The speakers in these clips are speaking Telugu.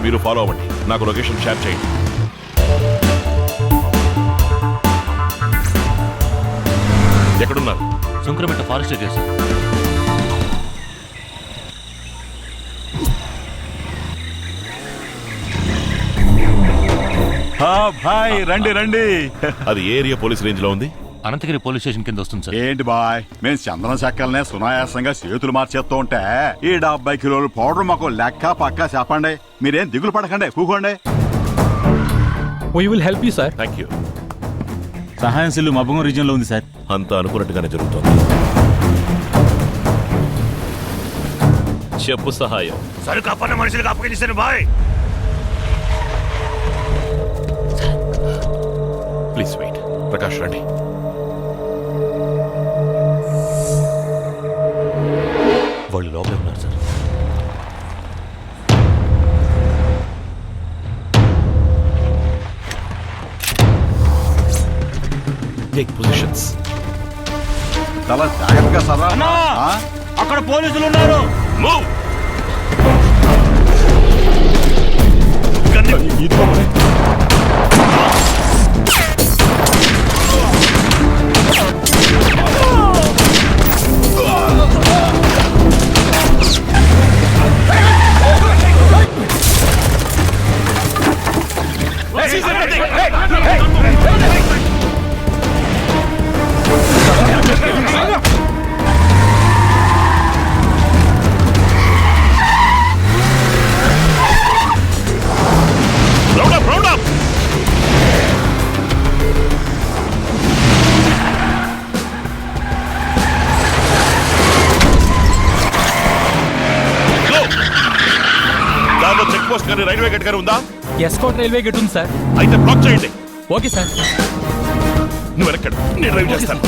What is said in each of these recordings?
మీరు ఫాలో అవ్వండి. నాకు లొకేషన్ షేర్ చేయండి. ఎక్కడున్నారు? శంకరమెట్ట ఫారెస్ట్ ఏరియా సార్. భాయ్ రండి రండి. అది ఏరియా పోలీస్ రేంజ్ లో ఉంది. అనంతగిరి పోలీస్ స్టేషన్ కింద వస్తుంది సార్. ఏంటి బాయ్, మేము చందనం చెక్కలనే సునాయాసంగా చేతులు మార్చేస్తూ ఉంటే ఈ 70 కిలోలు పౌడర్ మాకు లెక్క పక్క చెప్పండి. మీరేం దిగులు పడకండి, కూకోండి. We will help you, sir. Thank you. సహాయం సెల్లు మబ్బగం రీజియన్ లో ఉంది సార్. అంతా అనుకున్నట్టుగానే జరుగుతోంది. చెప్పు సహాయం. సరుకు అప్పన్న మనుషులకు అప్పగించాను బాయ్. Please wait. ప్రకాష్ రండి. వాళ్ళు లోపలే ఉన్నారు సార్. Take positions. చాలా జాగ్రత్తగా సర్రా. అక్కడ పోలీసులు ఉన్నారు. మూవ్. చెక్ పోస్ట్ కానీ రైల్వే గేట్ గారు ఉందా? ఎస్కాట్ రైల్వే గేట్ ఉంది సార్. అయితే బ్లాక్ చేయండి. Okay sir. నువ్వు వెనక్కడ, నేను డ్రైవ్ చేస్తాను.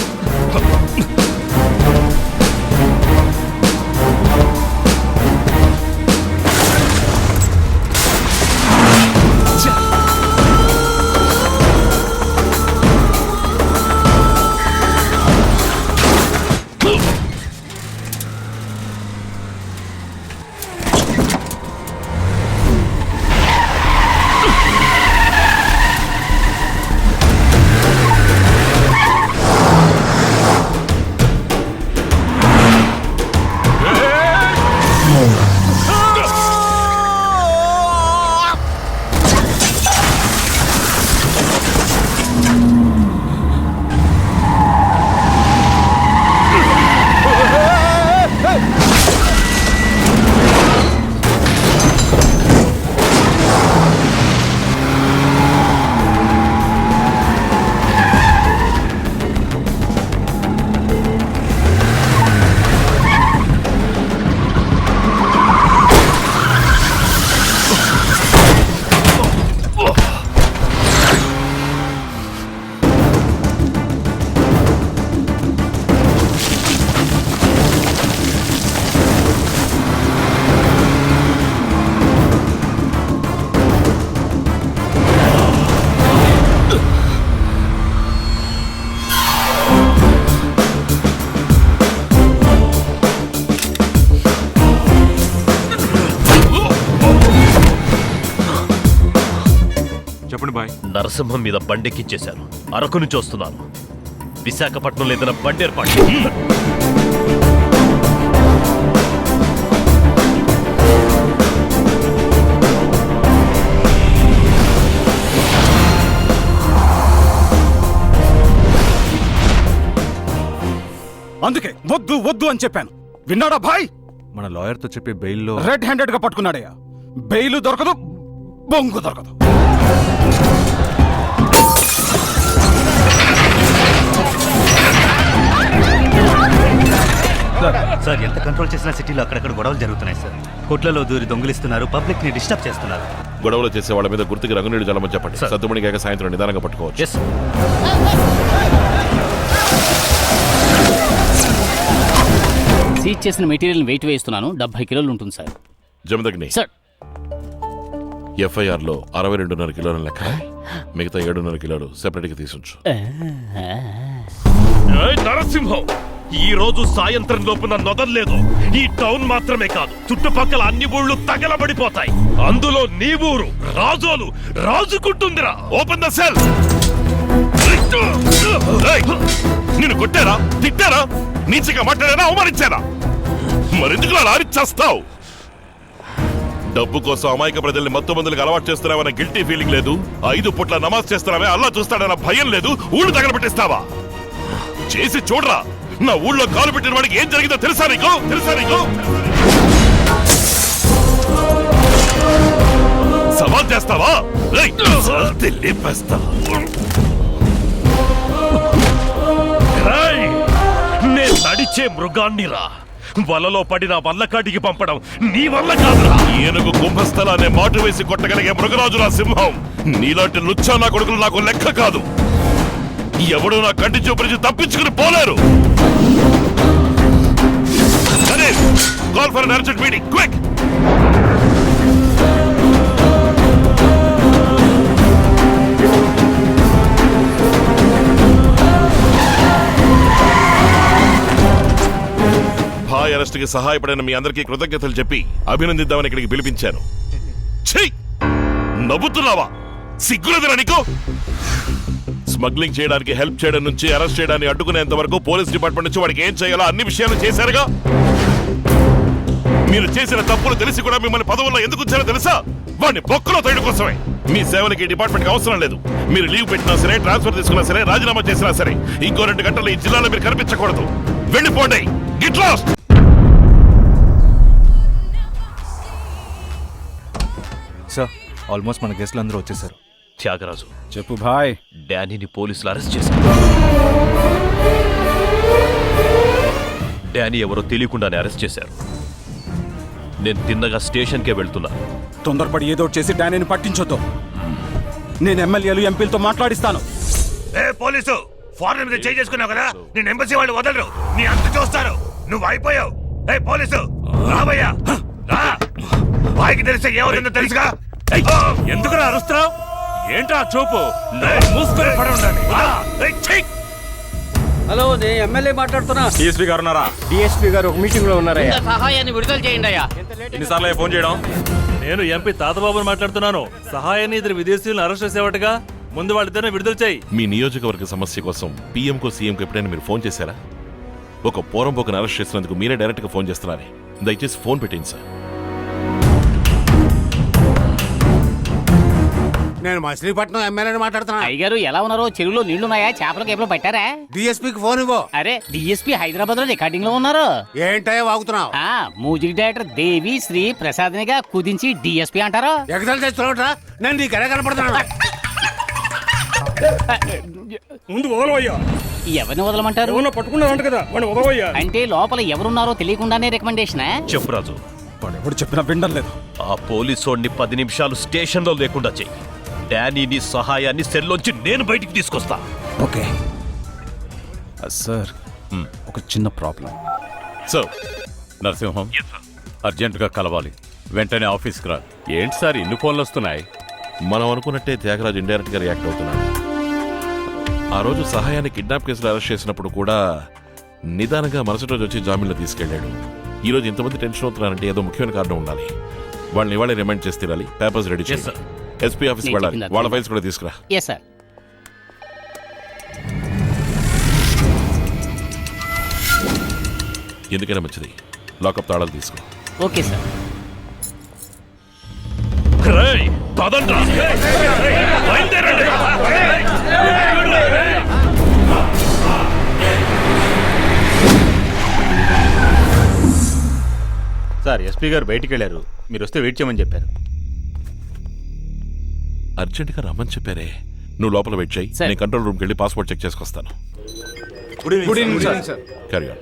నరసింహం మీద బండెక్కించేశాను. అరకు నుంచి వస్తున్నాను. విశాఖపట్నం లేదన్న బండి ఏర్పాటు. అందుకే వద్దు వద్దు అని చెప్పాను. విన్నాడా భాయ్? మన లాయర్ తో చెప్పే బెయిల్లో రెడ్ హ్యాండెడ్ గా పట్టుకున్నాడయ్యా. బెయిల్ దొరకదు, బొంగు దొరకదు. సార్ ఎంత కంట్రోల్ చేసినా సిటీలో అక్కడక్కడ గొడవలు జరుగుతున్నాయి సార్. కోట్లలో దూరి దొంగిలిస్తున్నారు, పబ్లిక్ ని డిస్టర్బ్ చేస్తున్నారు. గొడవలు చేసే వాళ్ళ మీద గుర్తుకి రంగునీడు జలమని చెప్పండి. సద్దుమణిగాక సాయంత్రం నిదానంగా పట్టుకోవచ్చు. సీజ్ చేసిన మెటీరియల్ వెయిట్ వేస్తున్నాను. 70 కిలోలు ఉంటుంది సార్. జమదగ్ని సార్, ఎఫ్ఐఆర్ లో 62.5 కిలోల లెక్క, మిగతా 7.5 కిలోలు సెపరేట్ గా తీసుంచు. నరసింహం ఈ రోజు సాయంత్రం లోపున నొదల్లేదు ఈ టౌన్ మాత్రమే కాదు చుట్టుపక్కల అన్ని ఊళ్ళు తగలబడిపోతాయి. అందులో నీ ఊరు రాజోలు రాజుకుంటుందిరా. Open the cell. నిన్ను కొట్టారా, తిట్టారా, నీచగా మాట్లాడారా, అవమానించారా? మరెందుకు అలా ఆరిచ్చేస్తావు? డబ్బు కోసం అమాయక ప్రజల్ని మత్తు మందులకు అలవాటు చేస్తున్నావన్న గిల్టీ ఫీలింగ్ లేదు. 5 పూట్ల నమాజ్ చేస్తున్నావే అల్లా చూస్తాడన్న భయం లేదు. ఊళ్ళు తగలబెట్టిస్తావా? చేసి చూడరా. నా ఊళ్ళో కాలు పెట్టిన వాడికి ఏం జరిగిందో తెలుసా నీకు? సవాల్ చేస్తావా? లేపేస్తా. నేను నడిచే మృగాన్నిరా. వలలో పడిన వల్లకాటికి పంపడం నీ వల్ల కాదురా. ఏనుగు కుంభస్థలాన్ని మాటు వేసి కొట్టగలిగే మృగరాజులా సింహం. నీలాంటి లుచ్చా నా కొడుకులు నాకు లెక్క కాదు. ఎవడు నా కంటి చూపు నుంచి తప్పించుకుని పోలేరు. Call for an urgent meeting quick. భాయ్ అరెస్ట్ కి సహాయపడిన మీ అందరికీ కృతజ్ఞతలు చెప్పి అభినందిద్దామని ఇక్కడికి పిలిపించాను. ఛీ! నవ్వుతున్నావా? సిగ్గులేదురా నీకు? స్మగ్లింగ్ చేయడానికి హెల్ప్ చేయడం నుంచి అరెస్ట్ చేయడాన్ని అడ్డుకునేంత వరకు పోలీస్ డిపార్ట్మెంట్ నుంచి వాడికి ఏం చేయాలో అన్ని విషయాలు చేశారుగా. మీరు చేసిన తప్పులు తెలిసి కూడా మిమ్మల్ని పదవుల్లో ఎందుకు ఉంచారో తెలుసా? వాడిని బొక్కలో తేయడం కోసమే. మీ సేవలకి డిపార్ట్మెంట్ అవసరం లేదు. మీరు లీవ్ పెట్టినా సరే, ట్రాన్స్ఫర్ తీసుకున్నా సరే, రాజీనామా చేసినా సరే, ఇంకో 2 గంటలు ఈ జిల్లాలో మీరు కనిపించకూడదు. వెళ్ళిపోండి. Get lost. సార్ ఆల్మోస్ట్ మన గెస్ట్లు అందరూ వచ్చేసారు. త్యాగరాజు, చెప్పు భాయ్. డానీని పోలీసులు అరెస్ట్ చేశారు. డానీ ఎవరో తెలియకుండానే అరెస్ట్ చేశారు. నేను తిన్నగా స్టేషన్కే వెళ్తున్నా. తొందరపడి ఏదో ఒకటి చేసి డానీని పట్టించొద్దు. నేను ఎమ్మెల్యేలు ఎంపీలతో మాట్లాడిస్తాను. పోలీసు ఫారెన్ మీద చేయి చేసుకున్నావు కదా, నేను ఎంబసీ వాళ్ళు వదలరు. నీ అంత చూస్తారు. నువ్వు అయిపోయావు. పోలీసు రాబయ్యా, రా. వాయికి తెలిస్తే ఏమవుతుందో తెలుసుగా. ఎందుకు అరుస్తున్నావు? ఏంటా చూపు? మూసుకొని పడి ఉండాలి. హలో, నేను ఎమ్మెల్యే మాట్లాడుతున్నా. డిఎస్పీ గారు ఉన్నారా? డిఎస్పీ గారు ఒక మీటింగ్ లో ఉన్నారయ్యా. సహాయాన్ని విడుదల చేయండి అయ్యా. ఎన్నిసార్లు ఫోన్ చేయడం? నేను ఎంపీ తాతబాబుని మాట్లాడుతున్నాను. సహాయాన్ని 2 విదేశీయులను అరెస్ట్ చేసేవాటుగా ముందు వాళ్ళిద్దరిని విడుదల చేయి. మీ నియోజకవర్గ సమస్య కోసం పీఎంకో సీఎంకో ఎప్పుడైనా మీరు ఫోన్ చేశారా? ఒక పోరంబోకను అరెస్ట్ చేసినందుకు మీరే డైరెక్ట్ గా ఫోన్ చేస్తున్నారే. దయచేసి ఫోన్ పెట్టింది సార్. నేను మచిలీపట్నం ఎమ్మెల్యేని మాట్లాడుతున్నా. అయ్యగారు ఎలా ఉన్నారో? చెరువులో నీళ్లున్నాయా? చేపలు కేపలు పట్టారా? డిఎస్పీకి ఫోన్ ఇవ్వు. అరే, డిఎస్పీ హైదరాబాద్ లో రికార్డింగ్ లో ఉన్నారు. ఏంటయ్యా వాగుతున్నావు? మ్యూజిక్ డైరెక్టర్ దేవి శ్రీ ప్రసాద్నిగా కుదించి డిఎస్పీ అంటారు. ఎగతాలు చేస్తున్నావుట్రా? నేను నీకు ఎలా కనపడుతున్నాను? ముందు వదలవయ్యా. ఎవరిని వదలమంటారు? పట్టుకున్నారంట కదా, వాడిని వదలవయ్యా. అంటే లోపల ఎవరున్నారో తెలియకుండానే రికమెండేషన్. చెప్పు రాజు. వాడు ఎవడు చెప్పినా వినడం లేదు. ఆ పోలీసోడిని 10 నిమిషాలు స్టేషన్ లో లేకుండా చెయ్యి. డానీని సహాయాన్ని సెల్లోంచి నేను బయటికి తీసుకొస్తా. ఓకే సార్, ఒక చిన్న ప్రాబ్లం. సార్ నరసింహం అర్జెంటుగా కలవాలి. వెంటనే ఆఫీస్కి రా. ఏంటి సార్ ఇన్ని ఫోన్లు వస్తున్నాయి? మనం అనుకున్నట్టే త్యాగరాజు ఇండైరెక్ట్ గా రియాక్ట్ అవుతున్నాడు. ఆ రోజు సహాయాన్ని కిడ్నాప్ కేసులో అరెస్ట్ చేసినప్పుడు కూడా నిదానంగా మరుసటి రోజు వచ్చి జామీన్లో తీసుకెళ్లాడు. ఈ రోజు ఇంతమంది టెన్షన్ అవుతున్నారంటే ఏదో ముఖ్యమైన కారణం ఉండాలి. వాళ్ళని ఇవాళ రిమైండ్ చేసి తీరాలి. పేపర్స్ రెడీ చేసి ఎస్పీ ఆఫీస్కి వెళ్ళాలి. వాళ్ళ ఫైల్స్ కూడా తీసుకురా. Yes sir. ఎందుకైనా మంచిది, లాకప్ తాళాలు తీసుకో. Okay sir. పదండ్రా. బయలుదేరండి. సార్ ఎస్పీ గారు బయటికి వెళ్ళారు. మీరు వస్తే వెయిట్ చేయమని చెప్పారు. అర్జెంట్గా రమ్మని చెప్పారే. నువ్వు లోపల వెయిట్ చేయి. నేను కంట్రోల్ రూమ్కి వెళ్ళి పాస్పోర్ట్ చెక్ చేసుకొస్తాను. Good evening sir. Carry on.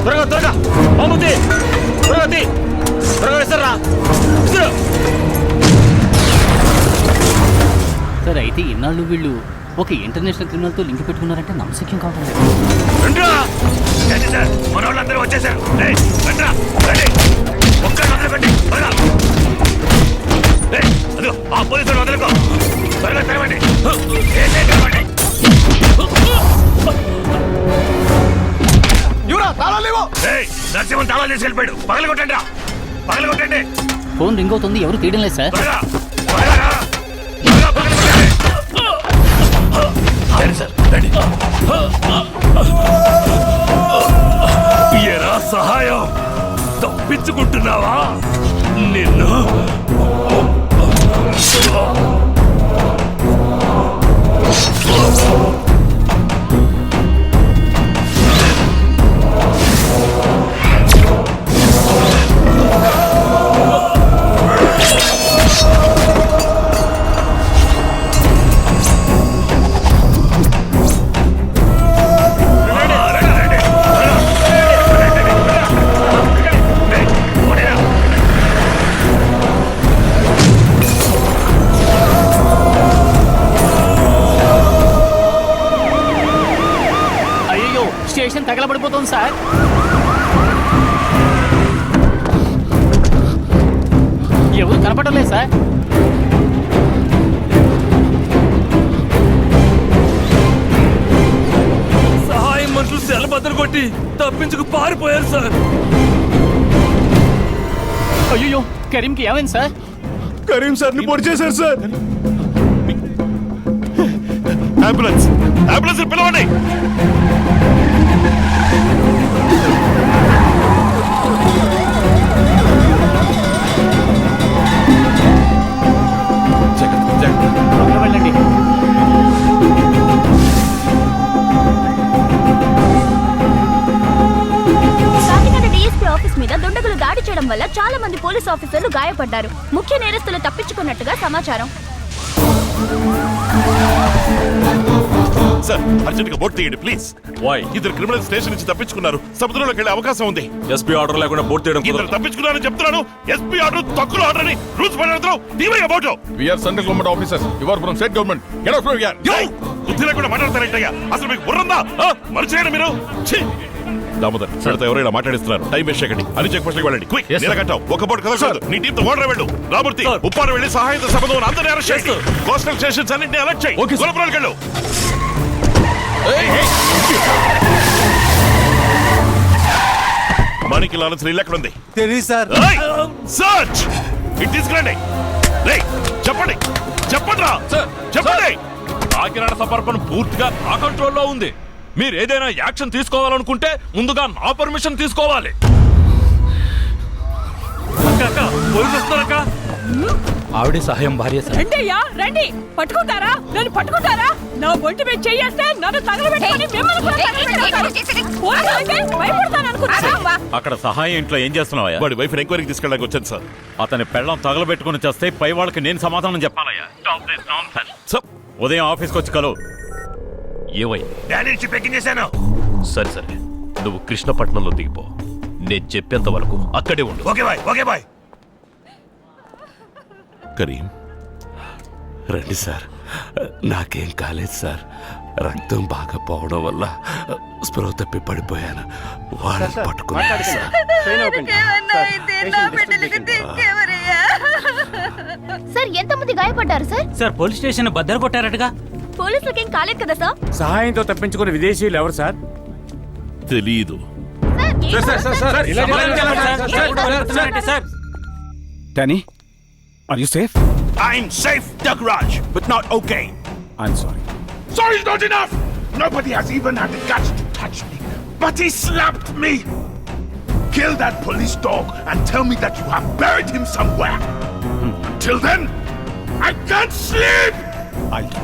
త్వరగా త్వరగా బాబుతి, త్వరగా తీ. అయితే ఇన్నాళ్ళు వీళ్ళు ఒక ఇంటర్నేషనల్ క్రిమినల్ తో లింక్ పెట్టుకున్నారంటే నమ్మశక్యం కావడం లేదు. రండ్రా. ఏంటి సార్ మన వాళ్ళందరూ వచ్చేసారు. ఏయ్, రండ్రా, రండి. ఒక్కరిని వదలకండి, త్వరగా. ఏయ్, అదిగో ఆ పోలీసులు వదలకో, త్వరగా తెరవండి. తెరవండి. ఏయ్, నరసింహన్ తాళాలు తీసుకెళ్ళిపోయాడు. పగలగొట్టండి రా, పగలగొట్టండి. ఫోన్ రింగ్ అవుతుంది, ఎవరు తీయడం లేదు సార్. త్వరగా, త్వరగా రా. త్వరగా పగలగొట్టండి. రండి సార్, రండి. ఏరా సహాయం, తప్పించుకుంటున్నావా? నిన్ను అయ్యో, స్టేషన్ తగలబడిపోతుంది సార్. ఎవరు కనపడడం లేదు సార్. సహాయం మనుషులు సెల బద్దలు కొట్టి తప్పించుకు పారిపోయారు సార్. అయ్యో, కరీంకి ఏమైంది సార్? కరీం సార్ని పొడి చేశారు సార్. అంబులెన్స్, అంబులెన్స్ పిలవండి. వెళ్ళండి. కాకినాడ డీఎస్పీ ఆఫీస్ మీద దుండగులు దాడి చేయడం వల్ల చాలా మంది పోలీస్ ఆఫీసర్లు గాయపడ్డారు. ముఖ్య నేరస్తులు తప్పించుకున్నట్టుగా సమాచారం. సార్, అర్జెంట్ గా బోట్ తీయండి ప్లీజ్. వై? ఇద్దరు క్రిమినల్ స్టేషన్ నుంచి తప్పించుకున్నారు. సముద్రంలోకి వెళ్ళే అవకాశం ఉంది. ఎస్పీ ఆర్డర్ లేకుండా బోట్ తీయడం ఇద్దరు తప్పించుకున్నారని చెప్తున్నాను. ఎస్పీ ఆర్డర్ తక్కువ ఆర్డర్ అని రూల్స్ పడతారు. తీవయ్య బోట్. We are central government officers, you are from state government. Get out from here. బుద్ధి లేకుండా మాట్లాడతారేంటయ్యా? అసలు మీకు బుర్రందా? మర్చిపోయారు మీరు. ఛీ! దామోదర్, వీళ్ళతో ఎవరైనా మాట్లాడిస్తున్నారు. టైం వేస్ట్ చేయకండి. అని చెక్ పోస్ట్కి వెళ్ళండి. క్విక్, నిలగంటావు. ఒక బోట్ కదలకూడదు. నీ టీంతో ఓడర్ వెళ్ళు. రామూర్తి, ఉప్పాడు వెళ్ళి సహాయంతో సంబంధం అందరినీ అరెస్ట్ చేస్తూ కోస్టల్ స్టేషన్స్ అన్నింటినీ అలర్ట్ చేయి. గులపురాలకు వెళ్ళు. మాణిక్య లారెన్స్ ఇల్లు ఎక్కడ ఉంది? తెలియదు సార్. సర్చ్ ఇట్ తీసుకురండి. చెప్పండి, చెప్పండి రా, చెప్పండి. కాకినాడ సమర్పణ పూర్తిగా నా కంట్రోల్లో ఉంది. మీరు ఏదైనా యాక్షన్ తీసుకోవాలనుకుంటే ముందుగా నా పర్మిషన్ తీసుకోవాలి. ఆవిడే సహాయం భార్య సార్. రండి అయ్యా, రండి. పట్టుకుంటారా? నన్ను పట్టుకుంటారా? నా ఒంటి మీద చెయ్యేస్తే నన్ను తగలబెట్టుకొని మిమ్మల్ని కూడా తగలబెడతాను. పోరాడాలంటే భయపడతాను అనుకున్నారా? అక్కడ సహాయం ఇంట్లో ఏం చేస్తున్నావా? వాడి వైఫ్ ఎంక్వైరీకి తీసుకెళ్ళడానికి వచ్చాను సార్. అతని పెళ్ళం తగలబెట్టుకుని చేస్తే పై వాళ్ళకి నేను సమాధానం చెప్పాలయ్యా. ఉదయం ఆఫీస్కి వచ్చి కలు. ఏవై డాడీ నుంచి పెక్కించేశాను. సరే సరే, నువ్వు కృష్ణపట్నంలో దిగిపో. నేను చెప్పేంత వరకు అక్కడే ఉండు. Okay bye, okay bye. Karim, రండి సార్. నాకేం కాలేదు సార్. రక్తం బాగా పోవడం వల్ల స్పృహ తప్పి పడిపోయాను. వాళ్ళని పట్టుకున్నాను సార్. సార్, ఎంతమంది గాయపడ్డారు సార్? సార్, పోలీస్ స్టేషన్ బద్దలు కొట్టారటగా. పోలీసులకి ఏం కాలేదు కదా సార్? సహాయంతో తప్పించుకున్న విదేశీయులు ఎవరు సార్? తెలీదు. Danny, are you safe? I'm safe, Dagraj, but not okay. I'm sorry. Sorry is not enough. Nobody has even had the guts to touch me, but he slapped me. Kill that police dog and tell me that you have buried him somewhere. Till then, I can't sleep. I'll do.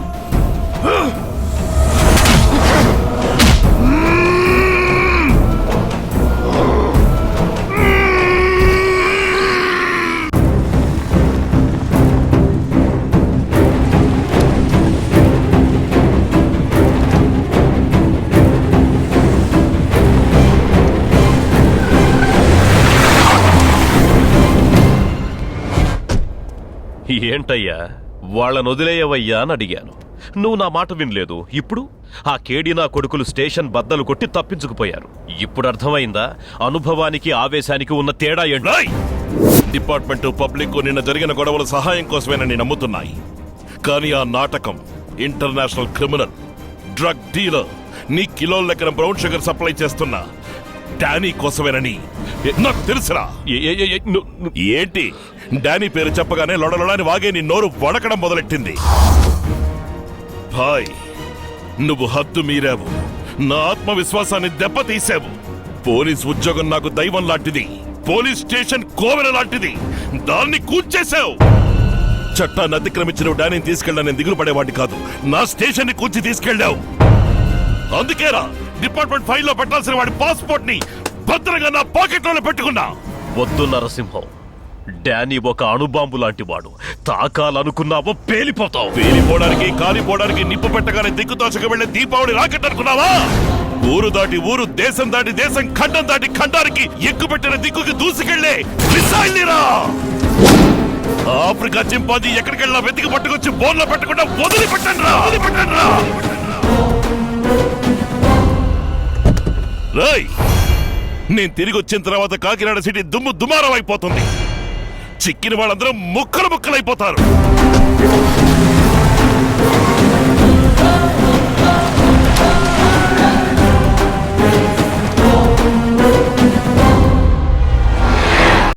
ఏంటయ్యా వాళ్ళని వదిలేయవయ్యా అని అడిగాను. నువ్వు నా మాట వినలేదు. ఇప్పుడు ఆ కేడి నా కొడుకులు స్టేషన్ బద్దలు కొట్టి తప్పించుకుపోయారు. ఇప్పుడు అర్థమైందా అనుభవానికి ఆవేశానికి ఉన్న తేడా ఏంటో? డిపార్ట్మెంట్ పబ్లిక్ నిన్న జరిగిన గొడవల సహాయం కోసమేనని నమ్ముతున్నాయి. కానీ ఆ నాటకం ఇంటర్నేషనల్ క్రిమినల్, డ్రగ్ డీలర్, నీ కిలోల లెక్కన బ్రౌన్ షుగర్ సప్లై చేస్తున్న డానీ కోసమేనని నాకు తెలుసురా. ఏంటి డానీ పేరు చెప్పగానే లొడలొడని వాగే నీ నోరు వడకడం మొదలెట్టింది. భాయ్, నువ్వు హద్దు మీరావు, నా ఆత్మవిశ్వాసాన్ని దెబ్బతీసావు. పోలీస్ ఉద్యోగం నాకు దైవం లాంటిది, పోలీస్ స్టేషన్ కోవెల లాంటిది. దాన్ని కూల్చేశావు. చట్టాన్ని అతిక్రమించిన డానీని తీసుకెళ్ళా నేను దిగులు పడేవాడిని కాదు. నా స్టేషన్ ని కూల్చి తీసుకెళ్ళావు. అందుకేరా డిపార్ట్మెంట్ ఫైల్లో పెట్టాల్సిన వాడి పాస్పోర్ట్ ని భద్రంగా నా పాకెట్లోనే పెట్టుకున్నా. వద్దు నరసింహం, డానీ ఒక అణుబాంబు లాంటి వాడు. తాకాలనుకున్నావో పేలిపోతావు. పేలిపోవడానికి కాలిపోవడానికి నిప్పు పెట్టగానే దిక్కుతోచక వెళ్లే దీపావళి రాకెట్ అనుకున్నావా? ఊరు దాటి ఊరు, దేశం దాటి దేశం, ఖండం దాటి ఖండానికి ఎక్కుపెట్టిన దిక్కుకి దూసుకెళ్లే మిసైల్నిరా. ఆఫ్రికా చింపాజీ ఎక్కడికెళ్ళా వెతికి పట్టుకొచ్చి బోన్లో పెట్టకుండా వదిలిపెట్టండిరా. రేయ్, నేను తిరిగి వచ్చిన తర్వాత కాకినాడ సిటీ దుమ్ము దుమారం అయిపోతుంది. చిక్కిన వాళ్ళందరూ ముక్కలు ముక్కలైపోతారు.